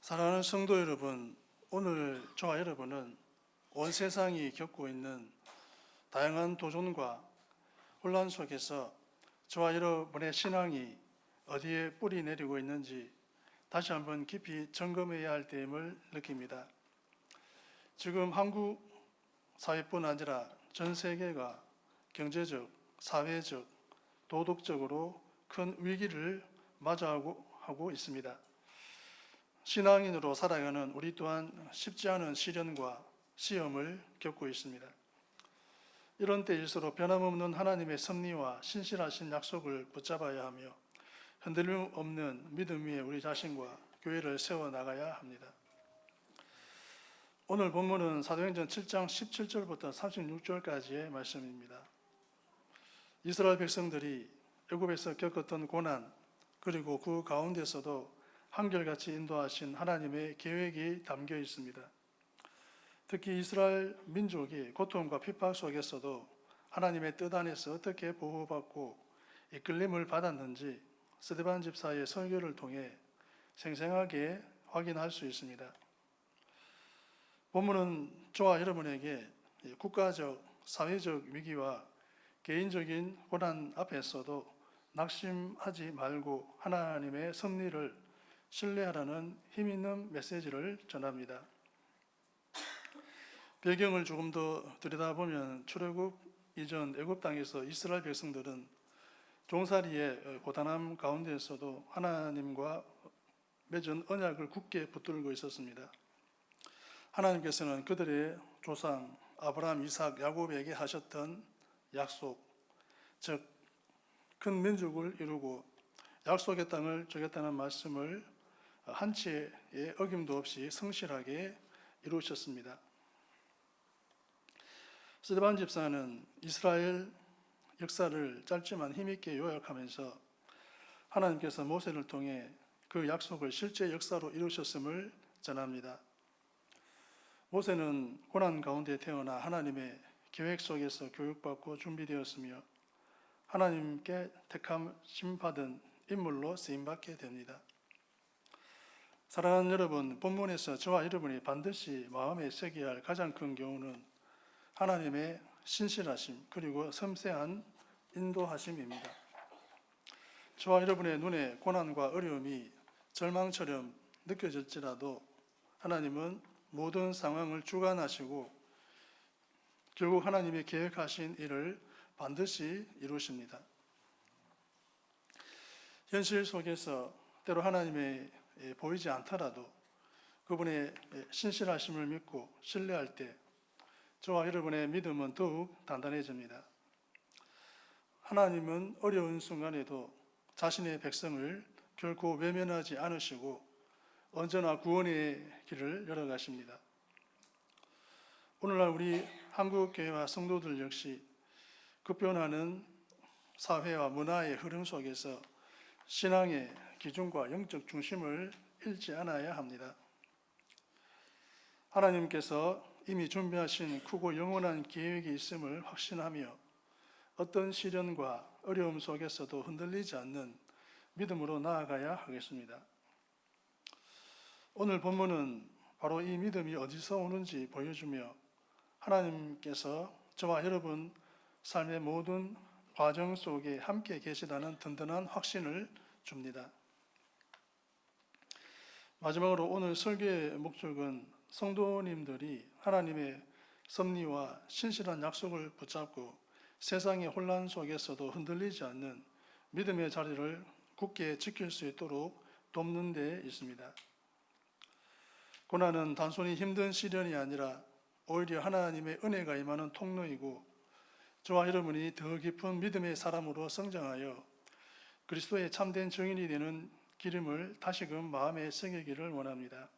사랑하는 성도 여러분, 오늘 저와 여러분은 온 세상이 겪고 있는 다양한 도전과 혼란 속에서 저와 여러분의 신앙이 어디에 뿌리 내리고 있는지 다시 한번 깊이 점검해야 할 때임을 느낍니다. 지금 한국 사회뿐 아니라 전 세계가 경제적, 사회적, 도덕적으로 큰 위기를 맞이하고 있습니다. 신앙인으로 살아가는 우리 또한 쉽지 않은 시련과 시험을 겪고 있습니다. 이런 때일수록 변함없는 하나님의 섭리와 신실하신 약속을 붙잡아야 하며 흔들림 없는 믿음 위에 우리 자신과 교회를 세워나가야 합니다. 오늘 본문은 사도행전 7장 17절부터 36절까지의 말씀입니다. 이스라엘 백성들이 애굽에서 겪었던 고난, 그리고 그 가운데서도 한결같이 인도하신 하나님의 계획이 담겨 있습니다. 특히 이스라엘 민족이 고통과 핍박 속에서도 하나님의 뜻 안에서 어떻게 보호받고 이끌림을 받았는지 스데반 집사의 설교를 통해 생생하게 확인할 수 있습니다. 본문은 저와 여러분에게 국가적, 사회적 위기와 개인적인 고난 앞에서도 낙심하지 말고 하나님의 섭리를 신뢰하라는 힘있는 메시지를 전합니다. 배경을 조금 더 들여다보면 출애굽 이전 애굽 땅에서 이스라엘 백성들은 종살이의 고단함 가운데에서도 하나님과 맺은 언약을 굳게 붙들고 있었습니다. 하나님께서는 그들의 조상 아브라함, 이삭, 야곱에게 하셨던 약속, 즉 큰 민족을 이루고 약속의 땅을 주겠다는 말씀을 한 채의 어김도 없이 성실하게 이루셨습니다. 스데반 집사는 이스라엘 역사를 짧지만 힘있게 요약하면서 하나님께서 모세를 통해 그 약속을 실제 역사로 이루셨음을 전합니다. 모세는 고난 가운데 태어나 하나님의 계획 속에서 교육받고 준비되었으며 하나님께 택함 받은 인물로 쓰임받게 됩니다. 사랑하는 여러분, 본문에서 저와 여러분이 반드시 마음에 새겨야 할 가장 큰 교훈은 하나님의 신실하심 그리고 섬세한 인도하심입니다. 저와 여러분의 눈에 고난과 어려움이 절망처럼 느껴질지라도 하나님은 모든 상황을 주관하시고 결국 하나님이 계획하신 일을 반드시 이루십니다. 현실 속에서 때로 하나님의 보이지 않더라도 그분의 신실하심을 믿고 신뢰할 때 저와 여러분의 믿음은 더욱 단단해집니다. 하나님은 어려운 순간에도 자신의 백성을 결코 외면하지 않으시고 언제나 구원의 길을 열어가십니다. 오늘날 우리 한국교회와 성도들 역시 급변하는 사회와 문화의 흐름 속에서 신앙의 기준과 영적 중심을 잃지 않아야 합니다. 하나님께서 이미 준비하신 크고 영원한 계획이 있음을 확신하며 어떤 시련과 어려움 속에서도 흔들리지 않는 믿음으로 나아가야 하겠습니다. 오늘 본문은 바로 이 믿음이 어디서 오는지 보여주며 하나님께서 저와 여러분 삶의 모든 과정 속에 함께 계시다는 든든한 확신을 줍니다. 마지막으로 오늘 설교의 목적은 성도님들이 하나님의 섭리와 신실한 약속을 붙잡고 세상의 혼란 속에서도 흔들리지 않는 믿음의 자리를 굳게 지킬 수 있도록 돕는 데 있습니다. 고난은 단순히 힘든 시련이 아니라 오히려 하나님의 은혜가 임하는 통로이고 저와 여러분이 더 깊은 믿음의 사람으로 성장하여 그리스도의 참된 증인이 되는 기름을 다시금 마음에 새기기를 원합니다.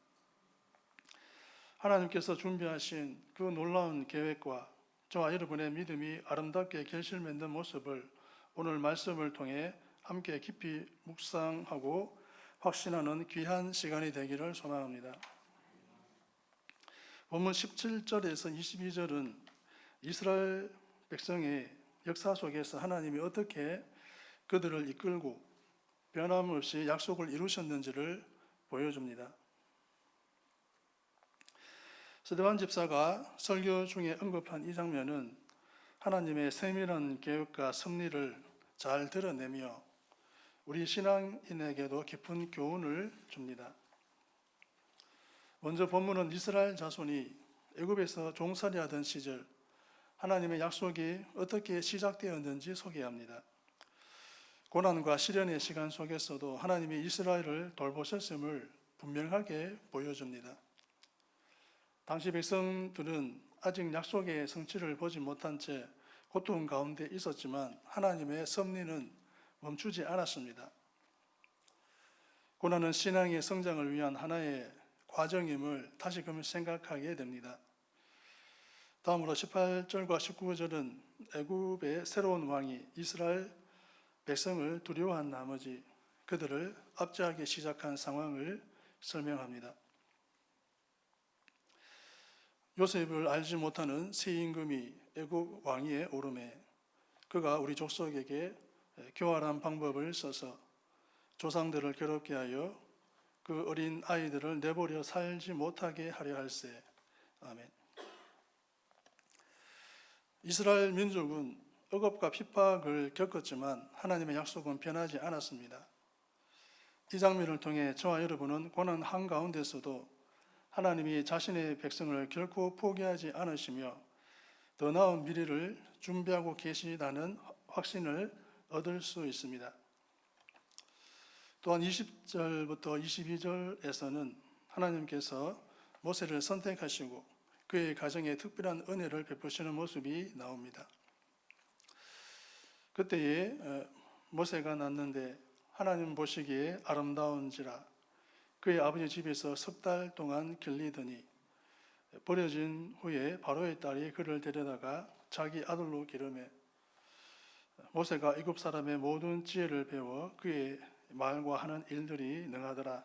하나님께서 준비하신 그 놀라운 계획과 저와 여러분의 믿음이 아름답게 결실 맺는 모습을 오늘 말씀을 통해 함께 깊이 묵상하고 확신하는 귀한 시간이 되기를 소망합니다. 본문 17절에서 22절은 이스라엘 백성의 역사 속에서 하나님이 어떻게 그들을 이끌고 변함없이 약속을 이루셨는지를 보여줍니다. 서대환 집사가 설교 중에 언급한 이 장면은 하나님의 세밀한 계획과 섭리를 잘 드러내며 우리 신앙인에게도 깊은 교훈을 줍니다. 먼저 본문은 이스라엘 자손이 애굽에서 종살이 하던 시절 하나님의 약속이 어떻게 시작되었는지 소개합니다. 고난과 시련의 시간 속에서도 하나님이 이스라엘을 돌보셨음을 분명하게 보여줍니다. 당시 백성들은 아직 약속의 성취를 보지 못한 채 고통 가운데 있었지만 하나님의 섭리는 멈추지 않았습니다. 고난은 신앙의 성장을 위한 하나의 과정임을 다시금 생각하게 됩니다. 다음으로 18절과 19절은 애굽의 새로운 왕이 이스라엘 백성을 두려워한 나머지 그들을 압제하기 시작한 상황을 설명합니다. 요셉을 알지 못하는 새 임금이 애굽 왕위에 오르매 그가 우리 족속에게 교활한 방법을 써서 조상들을 괴롭게 하여 그 어린 아이들을 내버려 살지 못하게 하려 할세. 아멘. 이스라엘 민족은 억압과 핍박을 겪었지만 하나님의 약속은 변하지 않았습니다. 이 장면을 통해 저와 여러분은 고난 한가운데서도 하나님이 자신의 백성을 결코 포기하지 않으시며 더 나은 미래를 준비하고 계시다는 확신을 얻을 수 있습니다. 또한 20절부터 22절에서는 하나님께서 모세를 선택하시고 그의 가정에 특별한 은혜를 베푸시는 모습이 나옵니다. 그때에 모세가 낳는데 하나님 보시기에 아름다운지라 그의 아버지 집에서 석 달 동안 길리더니 버려진 후에 바로의 딸이 그를 데려다가 자기 아들로 기르매 모세가 애굽 사람의 모든 지혜를 배워 그의 말과 하는 일들이 능하더라.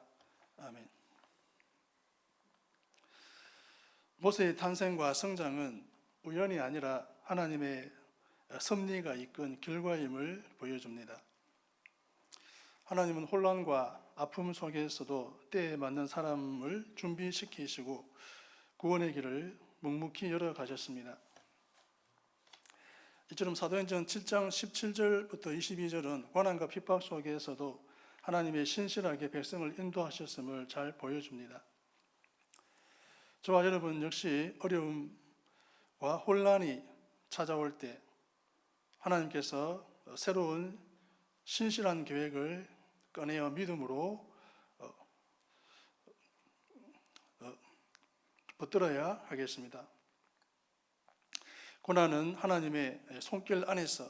아멘. 모세의 탄생과 성장은 우연이 아니라 하나님의 섭리가 이끈 결과임을 보여줍니다. 하나님은 혼란과 아픔 속에서도 때에 맞는 사람을 준비시키시고 구원의 길을 묵묵히 열어가셨습니다. 이처럼 사도행전 7장 17절부터 22절은 고난과 핍박 속에서도 하나님의 신실하게 백성을 인도하셨음을 잘 보여줍니다. 저와 여러분 역시 어려움과 혼란이 찾아올 때 하나님께서 새로운 신실한 계획을 꺼내어 믿음으로 붙들어야 하겠습니다. 고난은 하나님의 손길 안에서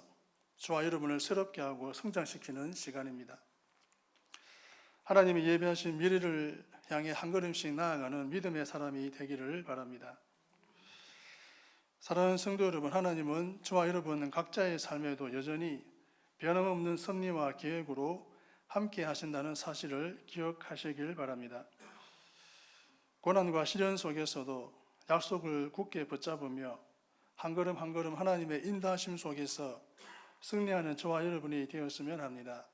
저와 여러분을 새롭게 하고 성장시키는 시간입니다. 하나님이 예비하신 미래를 향해 한 걸음씩 나아가는 믿음의 사람이 되기를 바랍니다. 사랑하는 성도 여러분, 하나님은 저와 여러분 각자의 삶에도 여전히 변함없는 섭리와 계획으로 함께 하신다는 사실을 기억하시길 바랍니다. 고난과 시련 속에서도 약속을 굳게 붙잡으며 한 걸음 한 걸음 하나님의 인도하심 속에서 승리하는 저와 여러분이 되었으면 합니다.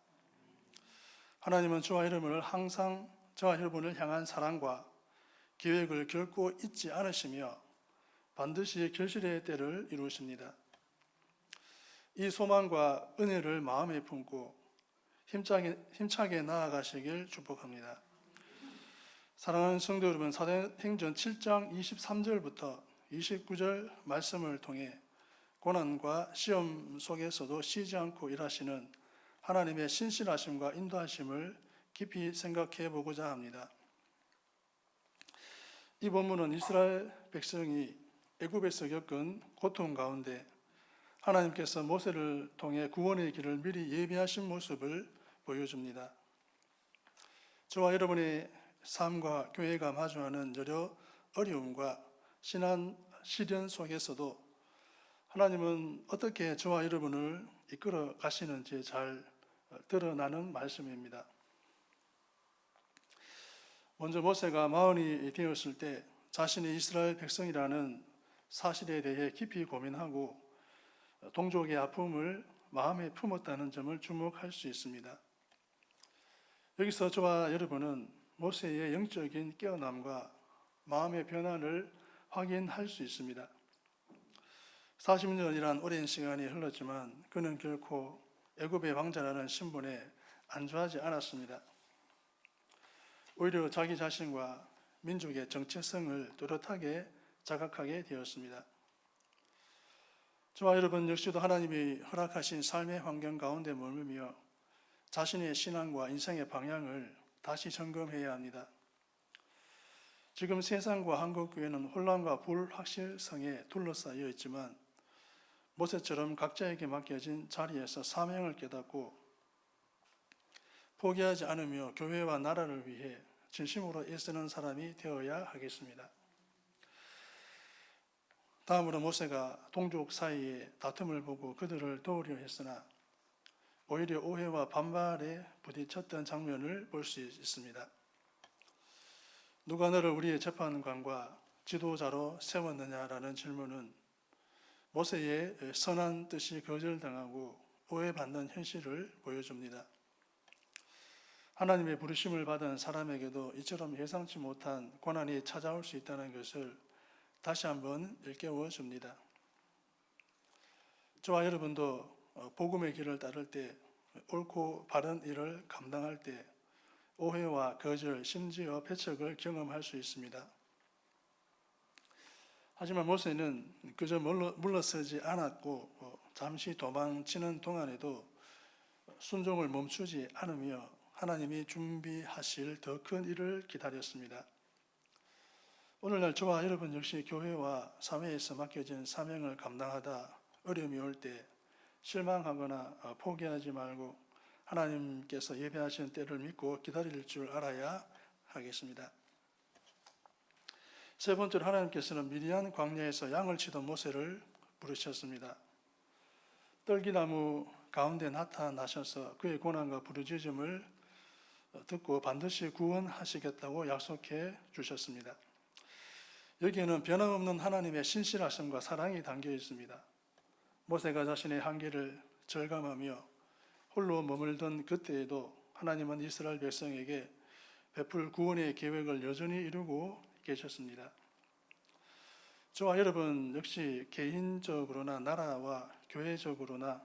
하나님은 저와 여러분을 항상 저와 여러분을 향한 사랑과 계획을 결코 잊지 않으시며 반드시 결실의 때를 이루십니다. 이 소망과 은혜를 마음에 품고 힘차게 나아가시길 축복합니다. 사랑하는 성도 여러분, 사도행전 7장 23절부터 29절 말씀을 통해 고난과 시험 속에서도 쉬지 않고 일하시는 하나님의 신실하심과 인도하심을 깊이 생각해 보고자 합니다. 이 본문은 이스라엘 백성이 애굽에서 겪은 고통 가운데 하나님께서 모세를 통해 구원의 길을 미리 예비하신 모습을 보여줍니다. 저와 여러분의 삶과 교회가 마주하는 여러 어려움과 시련 속에서도 하나님은 어떻게 저와 여러분을 이끌어 가시는지 잘 드러나는 말씀입니다. 먼저 모세가 마흔이 되었을 때 자신이 이스라엘 백성이라는 사실에 대해 깊이 고민하고 동족의 아픔을 마음에 품었다는 점을 주목할 수 있습니다. 여기서 저와 여러분은 모세의 영적인 깨어남과 마음의 변화를 확인할 수 있습니다. 40년이란 오랜 시간이 흘렀지만 그는 결코 애굽의 왕자라는 신분에 안주하지 않았습니다. 오히려 자기 자신과 민족의 정체성을 뚜렷하게 자각하게 되었습니다. 저와 여러분 역시도 하나님이 허락하신 삶의 환경 가운데 머물며 자신의 신앙과 인생의 방향을 다시 점검해야 합니다. 지금 세상과 한국교회는 혼란과 불확실성에 둘러싸여 있지만 모세처럼 각자에게 맡겨진 자리에서 사명을 깨닫고 포기하지 않으며 교회와 나라를 위해 진심으로 애쓰는 사람이 되어야 하겠습니다. 다음으로 모세가 동족 사이의 다툼을 보고 그들을 도우려 했으나 오히려 오해와 반발에 부딪혔던 장면을 볼 수 있습니다. 누가 너를 우리의 재판관과 지도자로 세웠느냐라는 질문은 모세의 선한 뜻이 거절당하고 오해받는 현실을 보여줍니다. 하나님의 부르심을 받은 사람에게도 이처럼 예상치 못한 고난이 찾아올 수 있다는 것을 다시 한번 일깨워 줍니다. 저와 여러분도 복음의 길을 따를 때 옳고 바른 일을 감당할 때 오해와 거절, 심지어 배척을 경험할 수 있습니다. 하지만 모세는 그저 물러서지 않았고 잠시 도망치는 동안에도 순종을 멈추지 않으며 하나님이 준비하실 더 큰 일을 기다렸습니다. 오늘날 저와 여러분 역시 교회와 사회에서 맡겨진 사명을 감당하다 어려움이 올 때 실망하거나 포기하지 말고 하나님께서 예배하시는 때를 믿고 기다릴 줄 알아야 하겠습니다. 세 번째로 하나님께서는 미디안 광야에서 양을 치던 모세를 부르셨습니다. 떨기나무 가운데 나타나셔서 그의 고난과 부르짖음을 듣고 반드시 구원하시겠다고 약속해 주셨습니다. 여기에는 변함없는 하나님의 신실하심과 사랑이 담겨 있습니다. 모세가 자신의 한계를 절감하며 홀로 머물던 그때에도 하나님은 이스라엘 백성에게 베풀 구원의 계획을 여전히 이루고 계셨습니다. 저와 여러분 역시 개인적으로나 나라와 교회적으로나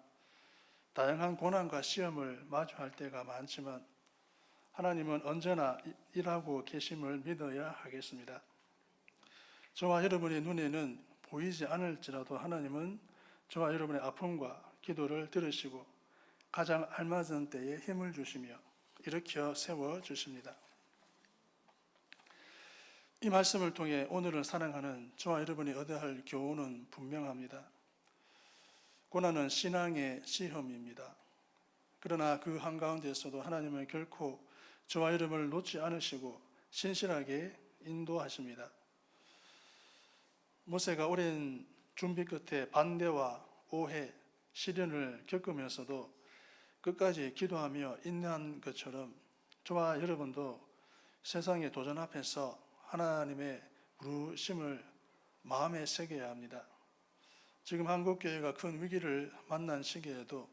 다양한 고난과 시험을 마주할 때가 많지만 하나님은 언제나 일하고 계심을 믿어야 하겠습니다. 저와 여러분의 눈에는 보이지 않을지라도 하나님은 저와 여러분의 아픔과 기도를 들으시고 가장 알맞은 때에 힘을 주시며 일으켜 세워주십니다. 이 말씀을 통해 오늘을 사랑하는 저와 여러분이 얻어야 할 교훈은 분명합니다. 고난은 신앙의 시험입니다. 그러나 그 한가운데서도 하나님은 결코 저와 여러분을 놓지 않으시고 신실하게 인도하십니다. 모세가 오랜 준비 끝에 반대와 오해, 시련을 겪으면서도 끝까지 기도하며 인내한 것처럼 저와 여러분도 세상의 도전 앞에서 하나님의 부르심을 마음에 새겨야 합니다. 지금 한국교회가 큰 위기를 만난 시기에도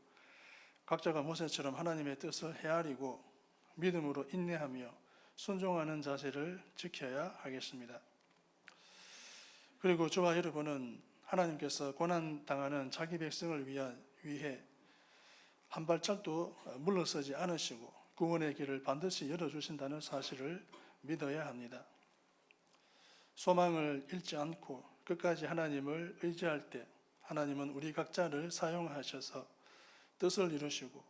각자가 모세처럼 하나님의 뜻을 헤아리고 믿음으로 인내하며 순종하는 자세를 지켜야 하겠습니다. 그리고 저와 여러분은 하나님께서 고난당하는 자기 백성을 위해 한 발짝도 물러서지 않으시고 구원의 길을 반드시 열어주신다는 사실을 믿어야 합니다. 소망을 잃지 않고 끝까지 하나님을 의지할 때 하나님은 우리 각자를 사용하셔서 뜻을 이루시고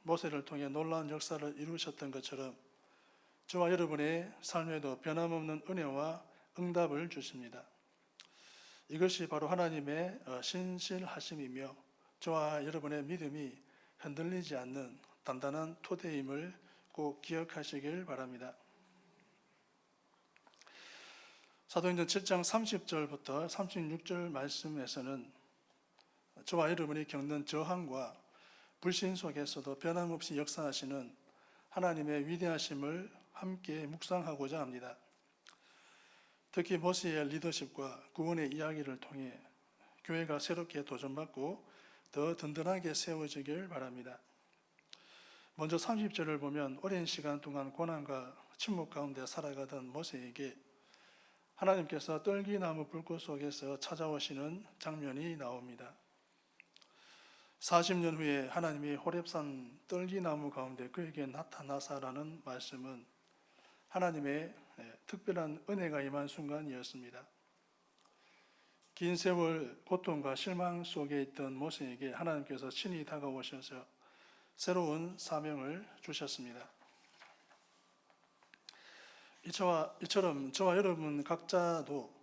모세를 통해 놀라운 역사를 이루셨던 것처럼 저와 여러분의 삶에도 변함없는 은혜와 응답을 주십니다. 이것이 바로 하나님의 신실하심이며 저와 여러분의 믿음이 흔들리지 않는 단단한 토대임을 꼭 기억하시길 바랍니다. 사도행전 7장 30절부터 36절 말씀에서는 저와 여러분이 겪는 저항과 불신 속에서도 변함없이 역사하시는 하나님의 위대하심을 함께 묵상하고자 합니다. 특히 모세의 리더십과 구원의 이야기를 통해 교회가 새롭게 도전받고 더 든든하게 세워지길 바랍니다. 먼저 30절을 보면 오랜 시간 동안 고난과 침묵 가운데 살아가던 모세에게 하나님께서 떨기나무 불꽃 속에서 찾아오시는 장면이 나옵니다. 40년 후에 하나님이 호렙산 떨기나무 가운데 그에게 나타나사라는 말씀은 하나님의 특별한 은혜가 임한 순간이었습니다. 긴 세월 고통과 실망 속에 있던 모세에게 하나님께서 친히 다가오셔서 새로운 사명을 주셨습니다. 이처럼 저와 여러분 각자도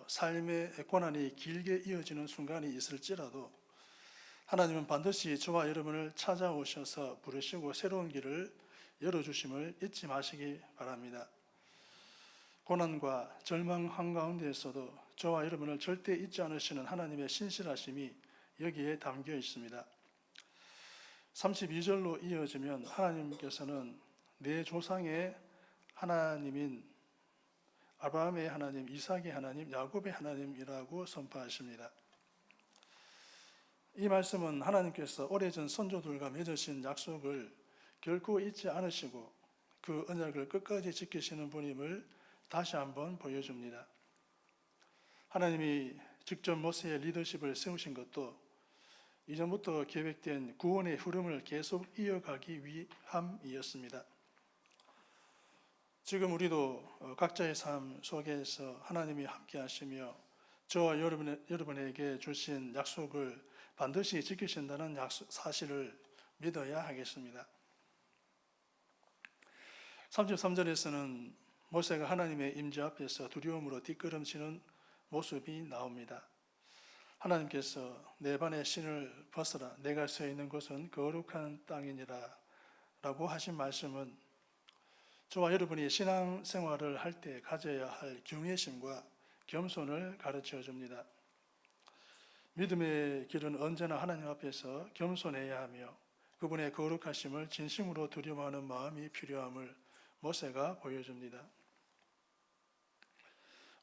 삶의 고난이 길게 이어지는 순간이 있을지라도 하나님은 반드시 저와 여러분을 찾아오셔서 부르시고 새로운 길을 열어주심을 잊지 마시기 바랍니다. 고난과 절망 한가운데에서도 저와 여러분을 절대 잊지 않으시는 하나님의 신실하심이 여기에 담겨 있습니다. 32절로 이어지면 하나님께서는 내 조상의 하나님인 아브라함의 하나님, 이삭의 하나님, 야곱의 하나님이라고 선포하십니다. 이 말씀은 하나님께서 오래전 선조들과 맺으신 약속을 결코 잊지 않으시고 그 언약을 끝까지 지키시는 분임을 다시 한번 보여줍니다. 하나님이 직접 모세의 리더십을 세우신 것도 이전부터 계획된 구원의 흐름을 계속 이어가기 위함이었습니다. 지금 우리도 각자의 삶 속에서 하나님이 함께 하시며 저와 여러분에게 주신 약속을 반드시 지키신다는 사실을 믿어야 하겠습니다. 33절에서는 모세가 하나님의 임재 앞에서 두려움으로 뒷걸음치는 모습이 나옵니다. 하나님께서 내 반의 신을 벗어라, 내가 서 있는 곳은 거룩한 땅이니라 라고 하신 말씀은 저와 여러분이 신앙생활을 할 때 가져야 할 경외심과 겸손을 가르쳐 줍니다. 믿음의 길은 언제나 하나님 앞에서 겸손해야 하며 그분의 거룩하심을 진심으로 두려워하는 마음이 필요함을 모세가 보여줍니다.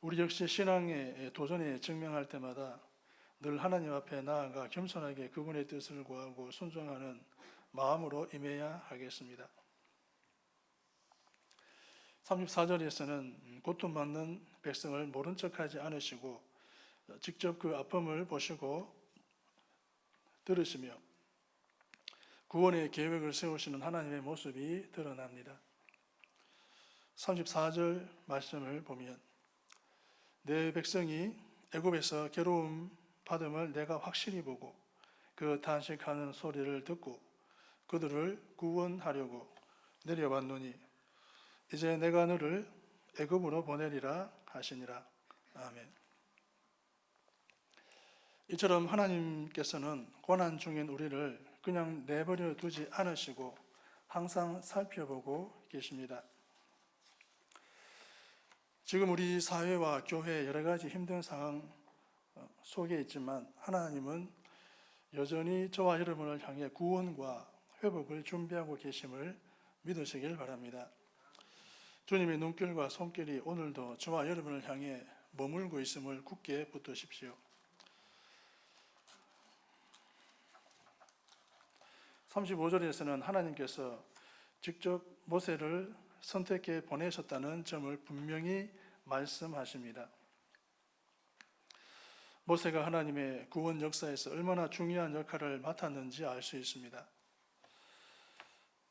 우리 역시 신앙의 도전에 증명할 때마다 늘 하나님 앞에 나아가 겸손하게 그분의 뜻을 구하고 순종하는 마음으로 임해야 하겠습니다. 34절에서는 고통받는 백성을 모른 척하지 않으시고 직접 그 아픔을 보시고 들으시며 구원의 계획을 세우시는 하나님의 모습이 드러납니다. 34절 말씀을 보면 내 백성이 애굽에서 괴로움 받음을 내가 확실히 보고 그 탄식하는 소리를 듣고 그들을 구원하려고 내려왔노니 이제 내가 너를 애굽으로 보내리라 하시니라. 아멘. 이처럼 하나님께서는 고난 중인 우리를 그냥 내버려 두지 않으시고 항상 살펴보고 계십니다. 지금 우리 사회와 교회 여러 가지 힘든 상황 속에 있지만 하나님은 여전히 저와 여러분을 향해 구원과 회복을 준비하고 계심을 믿으시길 바랍니다. 주님의 눈길과 손길이 오늘도 저와 여러분을 향해 머물고 있음을 굳게 붙드십시오. 35절에서는 하나님께서 직접 모세를 선택해 보내셨다는 점을 분명히 말씀하십니다. 모세가 하나님의 구원 역사에서 얼마나 중요한 역할을 맡았는지 알 수 있습니다.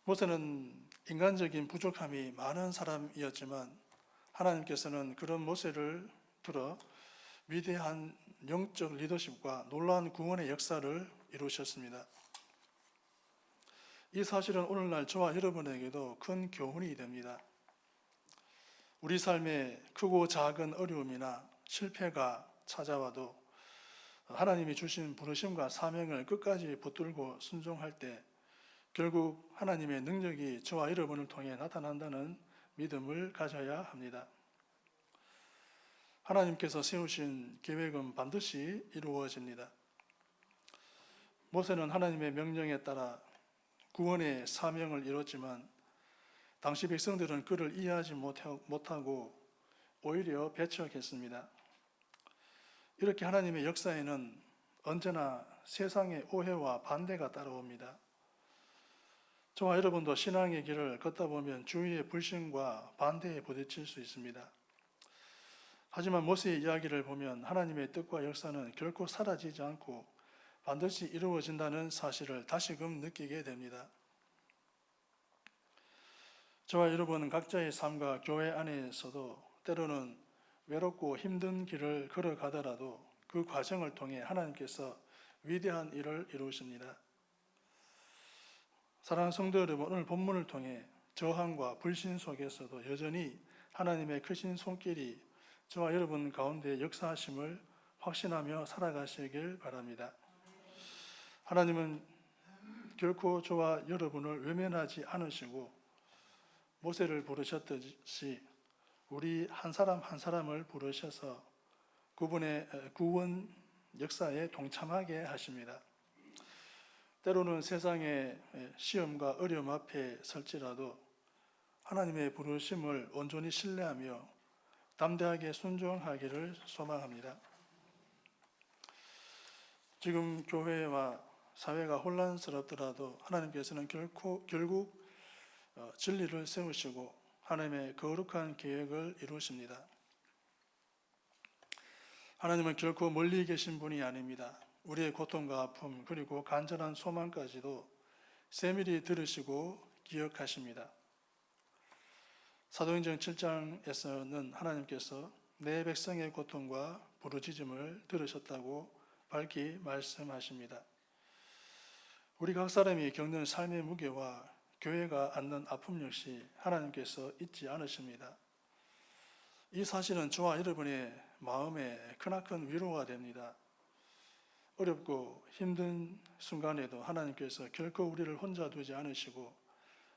모세는 인간적인 부족함이 많은 사람이었지만 하나님께서는 그런 모세를 들어 위대한 영적 리더십과 놀라운 구원의 역사를 이루셨습니다. 이 사실은 오늘날 저와 여러분에게도 큰 교훈이 됩니다. 우리 삶에 크고 작은 어려움이나 실패가 찾아와도 하나님이 주신 부르심과 사명을 끝까지 붙들고 순종할 때 결국 하나님의 능력이 저와 여러분을 통해 나타난다는 믿음을 가져야 합니다. 하나님께서 세우신 계획은 반드시 이루어집니다. 모세는 하나님의 명령에 따라 구원의 사명을 이뤘지만 당시 백성들은 그를 이해하지 못하고 오히려 배척했습니다. 이렇게 하나님의 역사에는 언제나 세상의 오해와 반대가 따라옵니다. 저와 여러분도 신앙의 길을 걷다 보면 주위의 불신과 반대에 부딪힐 수 있습니다. 하지만 모세의 이야기를 보면 하나님의 뜻과 역사는 결코 사라지지 않고 반드시 이루어진다는 사실을 다시금 느끼게 됩니다. 저와 여러분 각자의 삶과 교회 안에서도 때로는 외롭고 힘든 길을 걸어가더라도 그 과정을 통해 하나님께서 위대한 일을 이루십니다. 사랑하는 성도 여러분, 오늘 본문을 통해 저항과 불신 속에서도 여전히 하나님의 크신 손길이 저와 여러분 가운데 역사하심을 확신하며 살아가시길 바랍니다. 하나님은 결코 저와 여러분을 외면하지 않으시고 모세를 부르셨듯이 우리 한 사람 한 사람을 부르셔서 그분의 구원 역사에 동참하게 하십니다. 때로는 세상의 시험과 어려움 앞에 설지라도 하나님의 부르심을 온전히 신뢰하며 담대하게 순종하기를 소망합니다. 지금 교회와 사회가 혼란스럽더라도 하나님께서는 결국 진리를 세우시고 하나님의 거룩한 계획을 이루십니다. 하나님은 결코 멀리 계신 분이 아닙니다. 우리의 고통과 아픔 그리고 간절한 소망까지도 세밀히 들으시고 기억하십니다. 사도행전 7장에서는 하나님께서 내 백성의 고통과 부르짖음을 들으셨다고 밝히 말씀하십니다. 우리 각 사람이 겪는 삶의 무게와 교회가 안는 아픔 역시 하나님께서 잊지 않으십니다. 이 사실은 저와 여러분의 마음에 크나큰 위로가 됩니다. 어렵고 힘든 순간에도 하나님께서 결코 우리를 혼자 두지 않으시고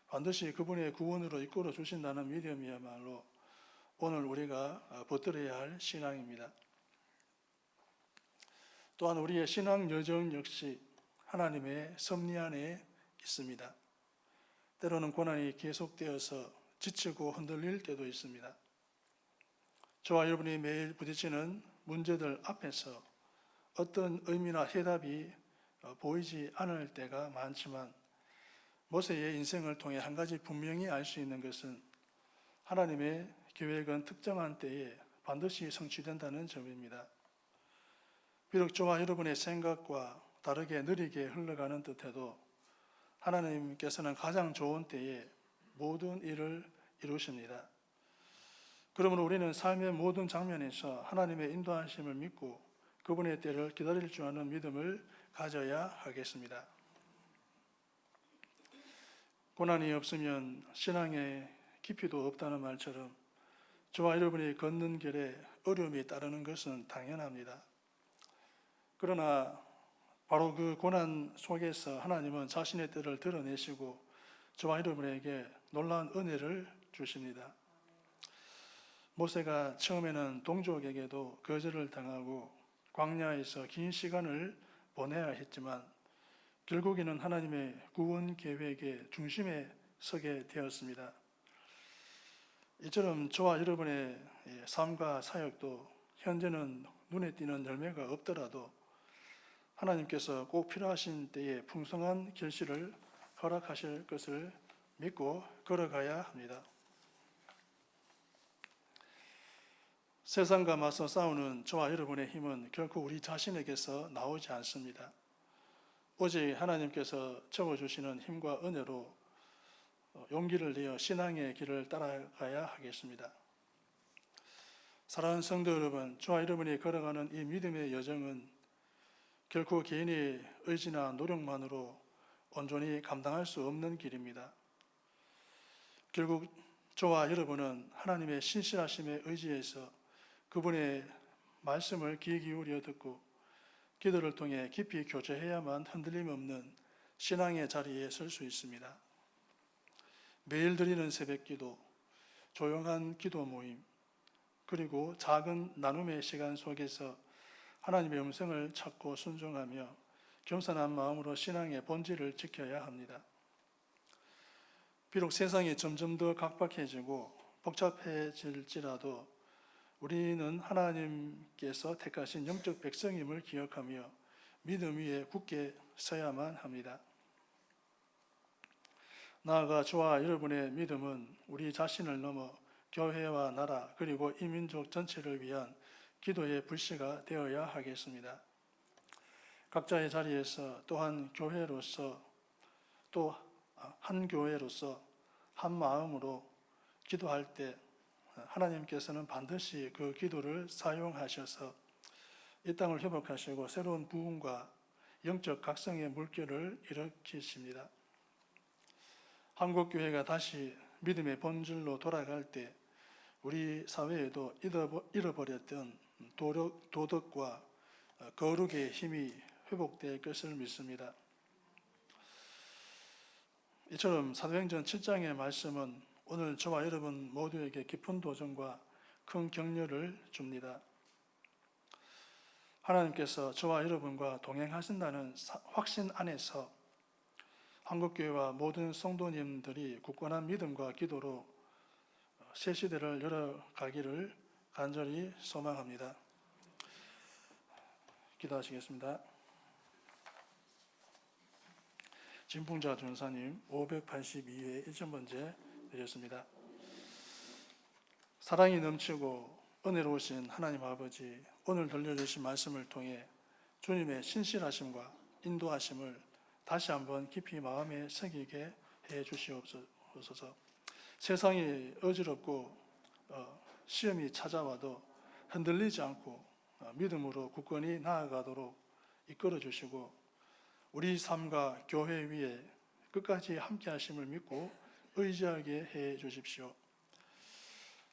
반드시 그분의 구원으로 이끌어 주신다는 믿음이야말로 오늘 우리가 붙들어야 할 신앙입니다. 또한 우리의 신앙 여정 역시 하나님의 섭리 안에 있습니다. 때로는 고난이 계속되어서 지치고 흔들릴 때도 있습니다. 저와 여러분이 매일 부딪히는 문제들 앞에서 어떤 의미나 해답이 보이지 않을 때가 많지만 모세의 인생을 통해 한 가지 분명히 알 수 있는 것은 하나님의 계획은 특정한 때에 반드시 성취된다는 점입니다. 비록 저와 여러분의 생각과 다르게 느리게 흘러가는 듯해도 하나님께서는 가장 좋은 때에 모든 일을 이루십니다. 그러므로 우리는 삶의 모든 장면에서 하나님의 인도하심을 믿고 그분의 때를 기다릴 줄 아는 믿음을 가져야 하겠습니다. 고난이 없으면 신앙의 깊이도 없다는 말처럼 저와 여러분이 걷는 길에 어려움이 따르는 것은 당연합니다. 그러나 바로 그 고난 속에서 하나님은 자신의 뜻을 드러내시고 저와 여러분에게 놀라운 은혜를 주십니다. 모세가 처음에는 동족에게도 거절을 당하고 광야에서 긴 시간을 보내야 했지만 결국에는 하나님의 구원 계획의 중심에 서게 되었습니다. 이처럼 저와 여러분의 삶과 사역도 현재는 눈에 띄는 열매가 없더라도 하나님께서 꼭 필요하신 때에 풍성한 결실을 허락하실 것을 믿고 걸어가야 합니다. 세상과 맞서 싸우는 저와 여러분의 힘은 결코 우리 자신에게서 나오지 않습니다. 오직 하나님께서 적어주시는 힘과 은혜로 용기를 내어 신앙의 길을 따라가야 하겠습니다. 사랑하는 성도 여러분, 저와 여러분이 걸어가는 이 믿음의 여정은 결코 개인의 의지나 노력만으로 온전히 감당할 수 없는 길입니다. 결국 저와 여러분은 하나님의 신실하심에 의지해서 그분의 말씀을 귀 기울여 듣고 기도를 통해 깊이 교제해야만 흔들림 없는 신앙의 자리에 설 수 있습니다. 매일 드리는 새벽기도, 조용한 기도 모임, 그리고 작은 나눔의 시간 속에서 하나님의 음성을 찾고 순종하며 겸손한 마음으로 신앙의 본질을 지켜야 합니다. 비록 세상이 점점 더 각박해지고 복잡해질지라도 우리는 하나님께서 택하신 영적 백성임을 기억하며 믿음 위에 굳게 서야만 합니다. 나아가 저와 여러분의 믿음은 우리 자신을 넘어 교회와 나라 그리고 이민족 전체를 위한 기도의 불씨가 되어야 하겠습니다. 각자의 자리에서 또한 교회로서 또 한 교회로서 한 마음으로 기도할 때 하나님께서는 반드시 그 기도를 사용하셔서 이 땅을 회복하시고 새로운 부흥과 영적 각성의 물결을 일으키십니다. 한국교회가 다시 믿음의 본질로 돌아갈 때 우리 사회에도 잃어버렸던 도덕과 거룩의 힘이 회복될 것을 믿습니다. 이처럼 사도행전 7장의 말씀은 오늘 저와 여러분 모두에게 깊은 도전과 큰 격려를 줍니다. 하나님께서 저와 여러분과 동행하신다는 확신 안에서 한국교회와 모든 성도님들이 굳건한 믿음과 기도로 새 시대를 열어가기를 간절히 소망합니다. 기도하시겠습니다. 진풍자 전사님 582회 1번제 드렸습니다. 사랑이 넘치고 은혜로우신 하나님 아버지, 오늘 들려주신 말씀을 통해 주님의 신실하심과 인도하심을 다시 한번 깊이 마음에 새기게 해 주시옵소서. 세상이 어지럽고 시험이 찾아와도 흔들리지 않고 믿음으로 굳건히 나아가도록 이끌어 주시고 우리 삶과 교회 위에 끝까지 함께 하심을 믿고 의지하게 해 주십시오.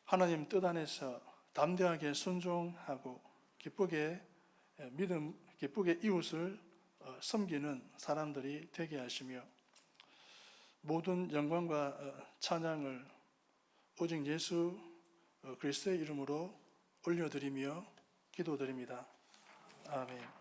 하나님 뜻 안에서 담대하게 순종하고 기쁘게 이웃을 섬기는 사람들이 되게 하시며 모든 영광과 찬양을 오직 예수 그리스도의 이름으로 올려드리며 기도드립니다. 아멘.